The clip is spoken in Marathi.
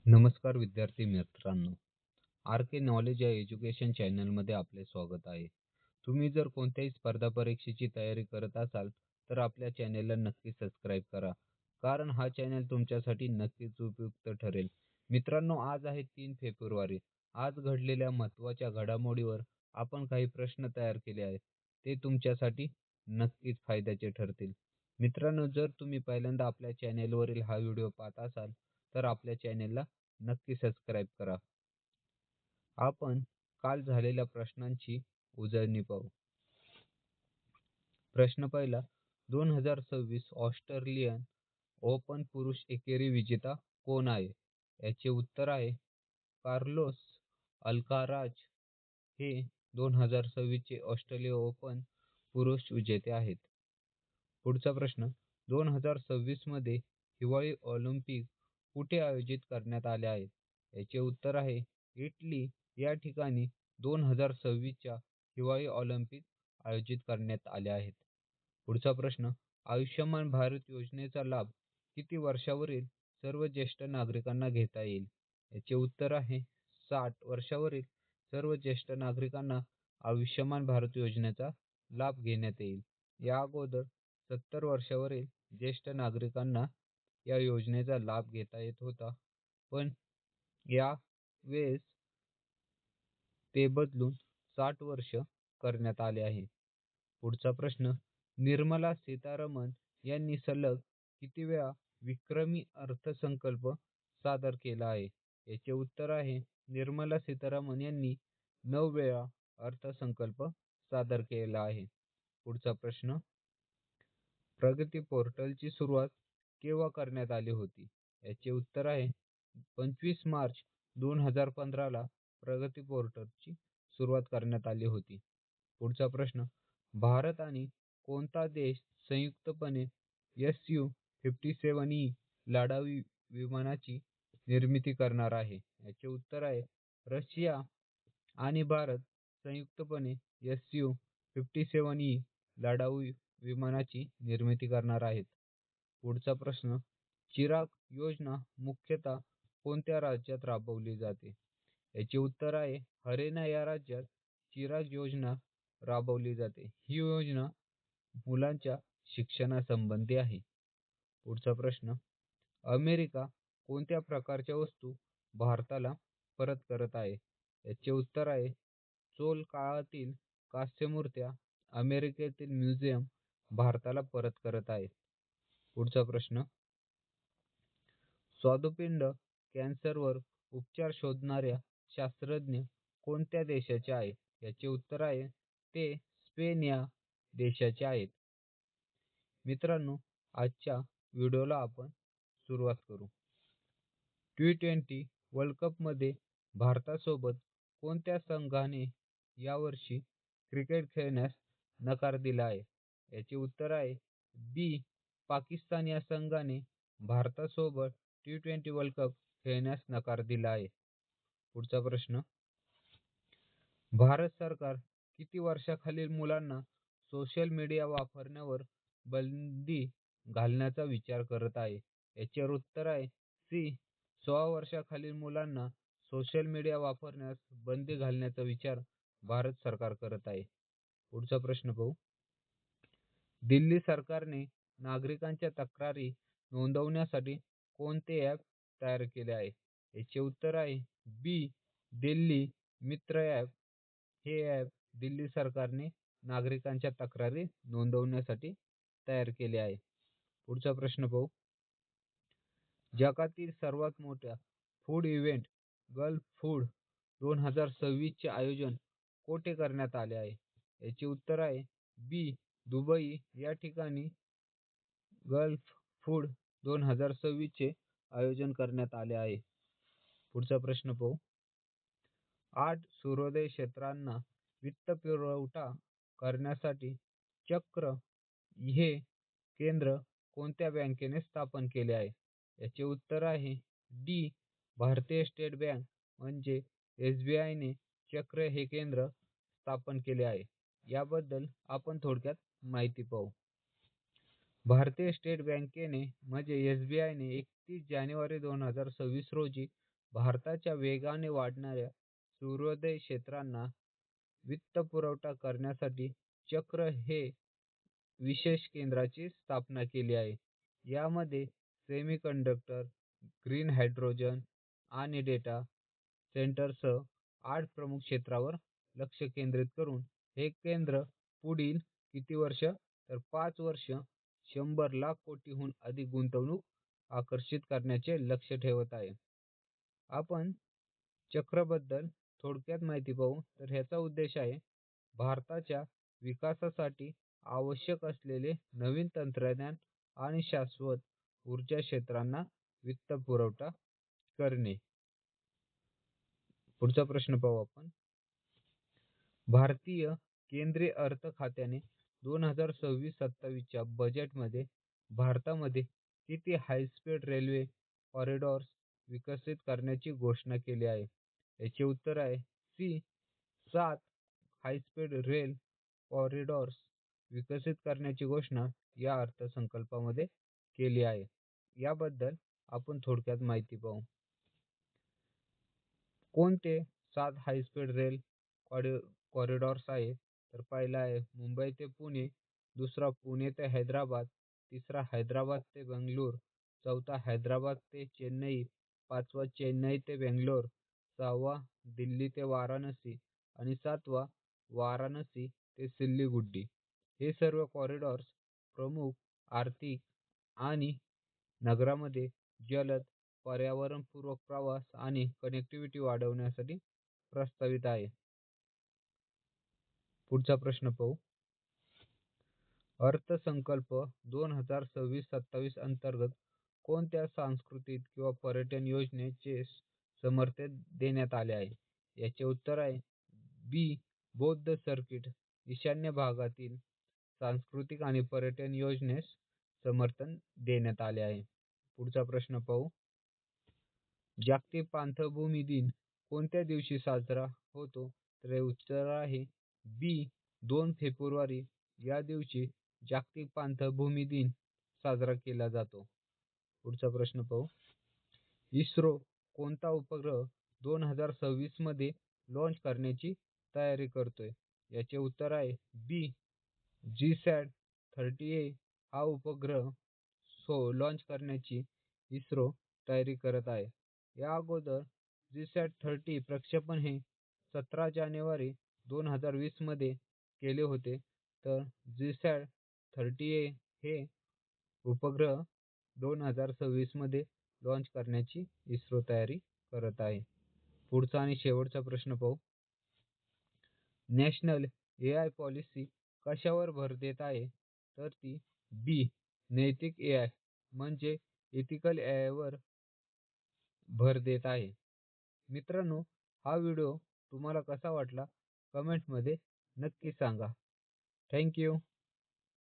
नमस्कार विद्यार्थी मित्रांनो. आर के नॉलेज या एज्युकेशन चॅनलमध्ये आपले स्वागत आहे. तुम्ही जर कोणत्याही स्पर्धा परीक्षेची तयारी करत असाल तर आपल्या चॅनेलला नक्की सबस्क्राईब करा. कारण हा चॅनल तुमच्यासाठी नक्कीच उपयुक्त ठरेल. मित्रांनो, आज आहे 3 फेब्रुवारी. आज घडलेल्या महत्त्वाच्या घडामोडीवर आपण काही प्रश्न तयार केले आहेत. ते तुमच्यासाठी नक्कीच फायद्याचे ठरतील. मित्रांनो, जर तुम्ही पहिल्यांदा आपल्या चॅनेलवरील हा व्हिडिओ पाहत असाल तर आपल्या चॅनेलला नक्की सबस्क्राईब करा. आपण काल झालेल्या प्रश्नांची उजळणी पाहू. प्रश्न पहिला, 2026 ऑस्ट्रेलियन ओपन पुरुष एकेरी विजेता कोण आहे? याचे उत्तर आहे कार्लोस अल्काराज. हे 2026 चे ऑस्ट्रेलिया ओपन पुरुष विजेते आहेत. पुढचा प्रश्न, 2026 मध्ये हिवाळी ऑलिम्पिक कुठे आयोजित करण्यात आले आहेत? याचे उत्तर आहे इटली या ठिकाणी 2026च्या हिवाळी ऑलिम्पिक आयोजित करण्यात आले आहेत. पुढचा प्रश्न, आयुष्यमान भारत योजनेचा लाभ किती वर्षावरील सर्व ज्येष्ठ नागरिकांना घेता येईल? याचे उत्तर आहे 60 वर्षावरील सर्व ज्येष्ठ नागरिकांना आयुष्यमान भारत योजनेचा लाभ घेण्यात येईल. या अगोदर 70 वर्षावरील ज्येष्ठ नागरिकांना या योजनेचा लाभ घेता येत होता, पण या वेळेस ते बदलून 60 वर्ष करण्यात आले आहे. पुढचा प्रश्न, निर्मला सीतारामन यांनी सलग किती वेळा विक्रमी अर्थसंकल्प सादर केला आहे? याचे उत्तर आहे निर्मला सीतारामन यांनी 9 वेळा अर्थसंकल्प सादर केला आहे. पुढचा प्रश्न, प्रगती पोर्टलची सुरुवात केव्हा करण्यात आली होती? याचे उत्तर आहे 25 मार्च 2015 ला प्रगती पोर्टलची सुरुवात करण्यात आली होती. पुढचा प्रश्न, भारत आणि कोणता देश संयुक्तपणे Su-57E लढाऊ विमानाची निर्मिती करणार आहे? याचे उत्तर आहे रशिया आणि भारत संयुक्तपणे Su-57E लढाऊ विमानाची निर्मिती करणार आहेत. पुढचा प्रश्न, चिराग योजना मुख्यतः कोणत्या राज्यात राबवली जाते? याचे उत्तर आहे हरियाणा या राज्यात चिराग योजना राबवली जाते. ही योजना मुलांच्या शिक्षणासंबंधी आहे. पुढचा प्रश्न, अमेरिका कोणत्या प्रकारच्या वस्तू भारताला परत करत आहे? याचे उत्तर आहे चोल काळातील कांस्यमूर्त्या अमेरिकेतील म्युझियम भारताला परत करत आहे. पुढचा प्रश्न, स्वादुपिंड कॅन्सरवर उपचार शोधणाऱ्या शास्त्रज्ञ कोणत्या देशाचे आहेत? याचे उत्तर आहे ते स्पेन या देशाचे आहेत. मित्रांनो, आजच्या व्हिडिओला आपण सुरुवात करू. T20 वर्ल्ड कपमध्ये भारतासोबत कोणत्या संघाने यावर्षी क्रिकेट खेळण्यास नकार दिला आहे? याचे उत्तर आहे बी. पाकिस्तान या संघाने भारतासोबत T20 वर्ल्ड कप खेळण्यास नकार दिला आहे. पुढचा प्रश्न, भारत सरकार किती वर्षाखालील मुलांना सोशल मीडिया वापरण्यावर बंदी घालण्याचा विचार करत आहे? याचे उत्तर आहे सी. 16 वर्षाखालील मुलांना सोशल मीडिया वापरण्यास बंदी घालण्याचा विचार भारत सरकार करत आहे. पुढचा प्रश्न पाहू. दिल्ली सरकारने नागरिकांच्या तक्रारी नोंदवण्यासाठी कोणते ॲप तयार केले आहे? याचे उत्तर आहे बी. दिल्ली मित्र ॲप. हे ॲप दिल्ली सरकारने नागरिकांच्या तक्रारी नोंदवण्यासाठी तयार केले आहे. पुढचा प्रश्न पाहू. जगातील सर्वात मोठ्या फूड इव्हेंट गल्फ फूड 2026 चे आयोजन कोठे करण्यात आले आहे? याचे उत्तर आहे बी. दुबई या ठिकाणी गल्फ फूड 2026 चे आयोजन करण्यात आले आहे. पुढचा प्रश्न पाहू. 8 सूर्योदय क्षेत्रांना वित्तपुरवठा करण्यासाठी चक्र हे केंद्र कोणत्या बँकेने स्थापन केले आहे? याचे उत्तर आहे डी. भारतीय स्टेट बँक म्हणजे SBI ने चक्र हे केंद्र स्थापन केले आहे. याबद्दल आपण थोडक्यात माहिती पाहू. भारतीय स्टेट बँकेने म्हणजे SBIने 31 जानेवारी 2026 रोजी भारताच्या वेगाने वाढणाऱ्या सूर्योदय क्षेत्रांना वित्तपुरवठा करण्यासाठी चक्र हे विशेष केंद्राची स्थापना केली आहे. यामध्ये सेमीकंडक्टर, ग्रीन हायड्रोजन आणि डेटा सेंटरसह 8 प्रमुख क्षेत्रावर लक्ष केंद्रित करून हे केंद्र पुढील किती वर्ष तर 5 वर्ष 100 लाख कोटीहून अधिक गुंतवणूक आकर्षित करण्याचे लक्ष्य ठेवत आहे. आपण चक्रबद्दल थोडक्यात माहिती पाहू तर ह्याचा उद्देश आहे भारताच्या विकासासाठी आवश्यक असलेले नवीन तंत्रज्ञान आणि शाश्वत ऊर्जा क्षेत्रांना वित्तपुरवठा करणे. पुढचा प्रश्न पाहू आपण. भारतीय केंद्रीय अर्थ खात्याने 2026-27 च्या बजेटमध्ये भारतामध्ये किती हायस्पीड रेल्वे कॉरिडॉर्स विकसित करण्याची घोषणा केली आहे? याचे उत्तर आहे सी 7 हायस्पीड रेल कॉरिडॉर्स विकसित करण्याची घोषणा या अर्थसंकल्पामध्ये केली आहे. याबद्दल आपण थोडक्यात माहिती पाहू. कोणते 7 हायस्पीड रेल कॉरिडॉर्स आहे? तर पहिला आहे मुंबई ते पुणे, दुसरा पुणे ते हैदराबाद, तिसरा हैदराबाद ते बेंगलोर, चौथा हैदराबाद ते चेन्नई, पाचवा चेन्नई ते बेंगलोर, सहावा दिल्ली ते वाराणसी आणि सातवा वाराणसी ते सिल्लीगुड्डी. हे सर्व कॉरिडॉर्स प्रमुख आर्थिक आणि नगरामध्ये जलद, पर्यावरणपूरक प्रवास आणि कनेक्टिव्हिटी वाढवण्यासाठी प्रस्तावित आहे. पुढचा प्रश्न पाहू. अर्थसंकल्प 2026-27 अंतर्गत कोणत्या सांस्कृतिक किंवा पर्यटन योजनेचे समर्थन देण्यात आले आहे? याचे उत्तर आहे बी. बौद्ध सर्किट. ईशान्य भागातील सांस्कृतिक आणि पर्यटन योजनेस समर्थन देण्यात आले आहे. पुढचा प्रश्न पाहू. जागतिक पाणथळभूमी दिन कोणत्या दिवशी साजरा होतो? तर हे उत्तर आहे बी. 2 फेब्रुवारी या दिवशी जागतिक पाणथळभूमी दिन साजरा केला जातो. पुढचा प्रश्न पाहू. इस्रो कोणता उपग्रह 2026 मध्ये लॉन्च करण्याची तयारी करतोय? याचे उत्तर आहे बी. GSAT-30A हा उपग्रह लॉन्च करण्याची इस्रो तयारी करत आहे. या अगोदर GSAT-30 प्रक्षेपण हे 17 जानेवारी 2020 मध्ये केले होते. तर GSAT-30A हे उपग्रह 2026 मध्ये लॉन्च करण्याची इस्रो तयारी करत आहे. पुढचा आणि शेवटचा प्रश्न पाहू. नॅशनल AI पॉलिसी कशावर भर देत आहे? तर ती बी. नैतिक AI म्हणजे इथिकल AI वर भर देत आहे. मित्रांनो, हा व्हिडिओ तुम्हाला कसा वाटला कमेंटमध्ये नक्की सांगा. Thank you.